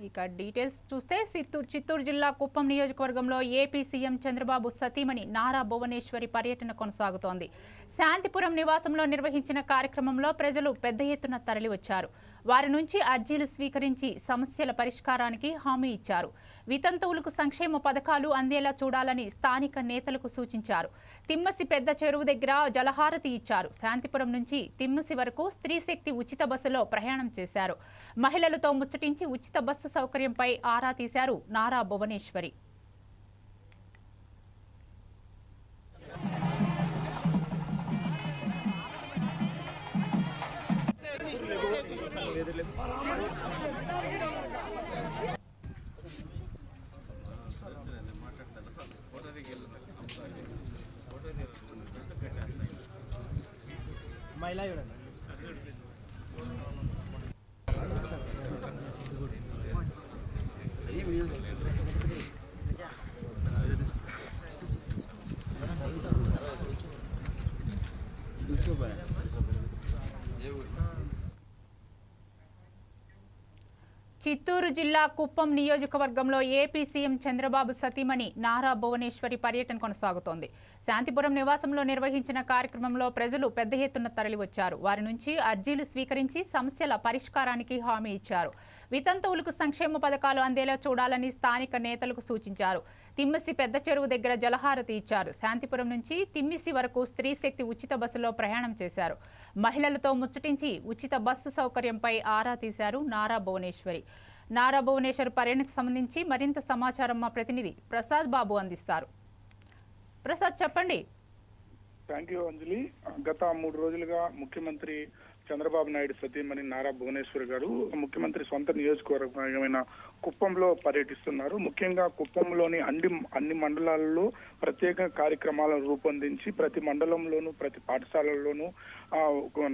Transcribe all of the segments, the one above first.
ఇక డీటెయిల్స్ చూస్తే చిత్తూరు జిల్లా కుప్పం నియోజకవర్గంలో ఏపీ సీఎం చంద్రబాబు సతీమణి నారా భువనేశ్వరి పర్యటన కొనసాగుతోంది. శాంతిపురం నివాసంలో నిర్వహించిన కార్యక్రమంలో ప్రజలు పెద్ద ఎత్తున తరలివచ్చారు. వారి నుంచి అర్జీలు స్వీకరించి సమస్యల పరిష్కారానికి హామీ ఇచ్చారు. వితంతువులకు సంక్షేమ పథకాలు అందేలా చూడాలని స్థానిక నేతలకు సూచించారు. తిమ్మసి పెద్ద చెరువు దగ్గర జలహారతి ఇచ్చారు. శాంతిపురం నుంచి తిమ్మసి వరకు స్త్రీ శక్తి ఉచిత బస్సులో ప్రయాణం చేశారు. మహిళలతో ముచ్చటించి ఉచిత బస్సు సౌకర్యంపై ఆరా తీశారు నారా భువనేశ్వరి. చిత్తూరు జిల్లా కుప్పం నియోజకవర్గంలో ఏపీ సీఎం చంద్రబాబు సతీమణి నారా భువనేశ్వరి పర్యటన కొనసాగుతోంది. శాంతిపురం నివాసంలో నిర్వహించిన కార్యక్రమంలో ప్రజలు పెద్ద ఎత్తున తరలివచ్చారు. వారి నుంచి అర్జీలు స్వీకరించి సమస్యల పరిష్కారానికి హామీ ఇచ్చారు. వితంతువులకు సంక్షేమ పథకాలు అందేలా చూడాలని స్థానిక నేతలకు సూచించారు. తిమ్మిసి పెద్ద చెరువు దగ్గర జలహారతి ఇచ్చారు. శాంతిపురం నుంచి తిమ్మిసి వరకు స్త్రీ శక్తి ఉచిత బస్సులో ప్రయాణం చేశారు. మహిళలతో ముచ్చటించి ఉచిత బస్సు సౌకర్యంపై ఆరా తీశారు నారా భువనేశ్వరి. నారా భువనేశ్వరి పర్యటనకు సంబంధించి మరింత సమాచారం మా ప్రతినిధి ప్రసాద్ బాబు అందిస్తారు. ప్రసాద్, చెప్పండి. థ్యాంక్ యూ అంజలి. గత 3 రోజులుగా ముఖ్యమంత్రి చంద్రబాబు నాయుడు సతీమణి నారా భువనేశ్వరి గారు ముఖ్యమంత్రి సొంత నియోజకవర్గమైన కుప్పంలో పర్యటిస్తున్నారు. ముఖ్యంగా కుప్పంలోని అన్ని మండలాల్లో ప్రత్యేక కార్యక్రమాలను రూపొందించి ప్రతి మండలంలోనూ ప్రతి పాఠశాలల్లోనూ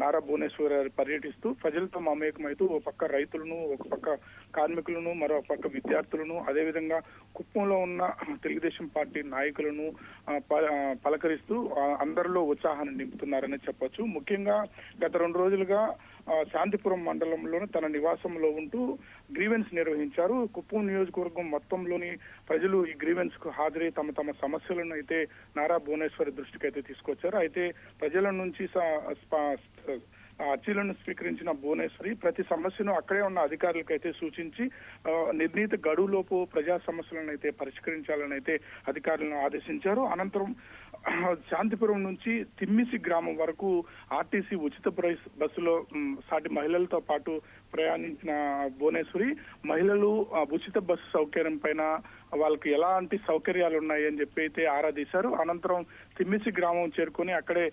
నారా భువనేశ్వరి గారు పర్యటిస్తూ ప్రజలతో మమేకమైతూ ఒక పక్క రైతులను, ఒక పక్క కార్మికులను, మరో పక్క విద్యార్థులను, అదేవిధంగా కుప్పంలో ఉన్న తెలుగుదేశం పార్టీ నాయకులను పలకరిస్తూ అందరిలో ఉత్సాహాన్ని నింపుతున్నారని చెప్పొచ్చు. ముఖ్యంగా గత 2 రోజులుగా శాంతిపురం మండలంలోని తన నివాసంలో ఉంటూ గ్రీవెన్స్ నిర్వహించారు. కుప్పం నియోజకవర్గం మొత్తంలోని ప్రజలు ఈ గ్రీవెన్స్ కు హాజరై తమ సమస్యలను అయితే నారా భువనేశ్వరి దృష్టికి అయితే తీసుకొచ్చారు. అయితే ప్రజల నుంచి అర్జీలను స్వీకరించిన భువనేశ్వరి ప్రతి సమస్యను అక్కడే ఉన్న అధికారులకు అయితే సూచించి నిర్ణీత గడువులోపు ప్రజా సమస్యలను అయితే పరిష్కరించాలని అయితే అధికారులను ఆదేశించారు. అనంతరం శాంతిపురం నుంచి తిమ్మిసి గ్రామం వరకు ఆర్టీసీ ఉచిత బస్సులో సాటి మహిళలతో పాటు ప్రయాణించిన భువనేశ్వరి మహిళలు ఉచిత బస్సు సౌకర్యం పైన వాళ్ళకి ఎలాంటి సౌకర్యాలు ఉన్నాయని చెప్పి అయితే ఆరాధీశారు. అనంతరం తిమ్మిసి గ్రామం చేరుకొని అక్కడే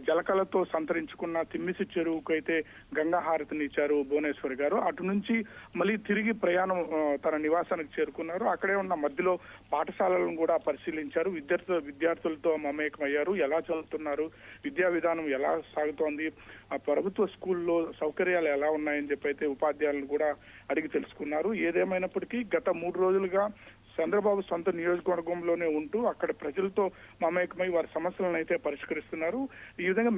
జలకలతో సంతరించుకున్న తిమ్మిసి చెరువుకు అయితే గంగా హారతిని ఇచ్చారు భువనేశ్వరి గారు. అటు నుంచి మళ్ళీ తిరిగి ప్రయాణం తన నివాసానికి చేరుకున్నారు. అక్కడే ఉన్న మధ్యలో పాఠశాలలను కూడా పరిశీలించారు. విద్యార్థులతో మమేకమయ్యారు. ఎలా చదువుతున్నారు, విద్యా విధానం ఎలా సాగుతోంది, ప్రభుత్వ స్కూల్లో సౌకర్యాలు ఎలా ఉన్నాయని చెప్పి అయితే ఉపాధ్యాయులను కూడా అడిగి తెలుసుకున్నారు. ఏదేమైనప్పటికీ గత 3 రోజులుగా చంద్రబాబు సొంత నియోజకవర్గంలోనే ఉంటూ అక్కడ ప్రజలతో మమేకమై వారి సమస్యలను అయితే పరిష్కరిస్తున్నారు. ఈ విధంగా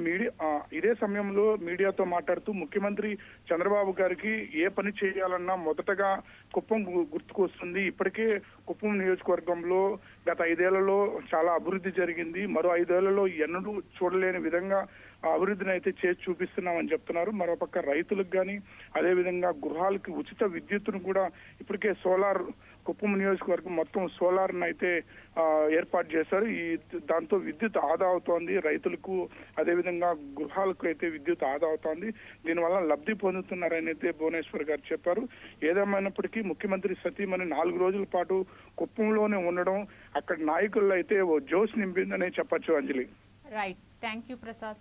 ఇదే సమయంలో మీడియాతో మాట్లాడుతూ ముఖ్యమంత్రి చంద్రబాబు గారికి ఏ పని చేయాలన్నా మొదటగా కుప్పం గుర్తుకు వస్తుంది. ఇప్పటికే కుప్పం నియోజకవర్గంలో గత 5 ఏళ్లలో చాలా అభివృద్ధి జరిగింది. మరో 5 ఏళ్లలో ఎన్నడూ చూడలేని విధంగా అభివృద్ధిని అయితే చేసి చూపిస్తున్నామని చెప్తున్నారు. మరోపక్క రైతులకు కానీ అదేవిధంగా గృహాలకి ఉచిత విద్యుత్తును కూడా ఇప్పటికే సోలార్ కుప్పం నియోజకవర్గం మొత్తం సోలార్ను అయితే ఏర్పాటు చేశారు. దాంతో విద్యుత్ ఆదా అవుతోంది. రైతులకు అదేవిధంగా గృహాలకు అయితే విద్యుత్ ఆదా అవుతోంది. దీనివల్ల లబ్ధి పొందుతున్నారని అయితే భువనేశ్వర్ గారు చెప్పారు. ఏదేమైనప్పటికీ ముఖ్యమంత్రి సతీమణి 4 రోజుల పాటు కుప్పంలోనే ఉండడం అక్కడ నాయకుల్లో అయితే ఓ జోష్ నింపిందనే చెప్పొచ్చు Anjali. Right, thank you Prasad.